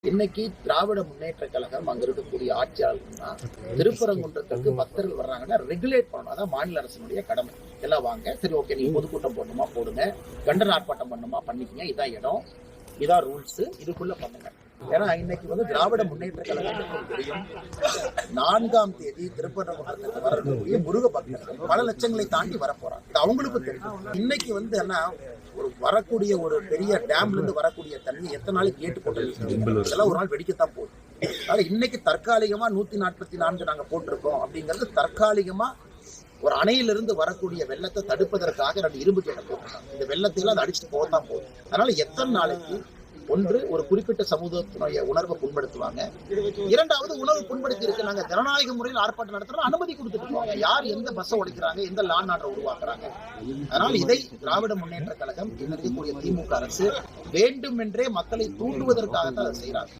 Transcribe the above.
இன்னைக்கு திராவிட முன்னேற்ற கழகம் அங்க இருக்கக்கூடிய ஆட்சியாளர்கள்னா திருப்பரங்குன்றத்துக்கு பக்தர்கள் வர்றாங்கன்னா ரெகுலேட் பண்ணணும். அதான் மாநில அரசினுடைய கடமை. எல்லாம் வாங்க, சரி ஓகே, நீங்க பொதுக்கூட்டம் போடணுமா போடுங்க, கண்டன ஆர்ப்பாட்டம் பண்ணணுமா பண்ணிக்கங்க, இதான் இடம், இதான் ரூல்ஸ், இதுக்குள்ள பண்ணுங்க. ஏன்னா இன்னைக்கு திராவிட முன்னேற்ற கழகத்துக்கு தெரியும், 4ஆம் தேதி திருப்பரங்குன்றத்துக்கு வரக்கூடிய முருக பக்தர்கள் பல லட்சங்களை தாண்டி வரப்போறாங்க. இது அவங்களுக்கும் தெரியும். இன்னைக்கு என்ன ஒரு வரக்கூடிய ஒரு பெரிய டேம்ல இருந்து வரக்கூடிய தண்ணி எத்தனை நாளைக்கு ஏட்டு போட்டு ஒரு நாள் வெடிக்கத்தான் போகுது. அதனால இன்னைக்கு தற்காலிகமா 144 நாங்க போட்டிருக்கோம். அப்படிங்கிறது தற்காலிகமா ஒரு அணையிலிருந்து வரக்கூடிய வெள்ளத்தை தடுப்பதற்காக 2 இரும்பு கேட்டை போட்டிருக்காங்க. இந்த வெள்ளத்தையும் அது அடிச்சுட்டு போகத்தான் போகுது. அதனால எத்தனை நாளைக்கு ஒன்று ஒரு குறிப்பிட்ட சமூகத்தினுடைய உணர்வை புண்படுத்துவாங்க, இரண்டாவது உணர்வு புண்படுத்தி இருக்கு நாங்க ஜனநாயக முறையில் ஆர்ப்பாட்டம் நடத்துறோம், அனுமதி கொடுத்துட்டு போவாங்க. யார் எந்த பஸ்ஸை உடைக்கிறாங்க, எந்த லான் ஆர்டரை உருவாக்குறாங்க. அதனால இதை திராவிட முன்னேற்ற கழகம், இருக்கக்கூடிய திமுக அரசு வேண்டுமென்றே மக்களை தூண்டுவதற்காகத்தான் அதை செய்யறாங்க.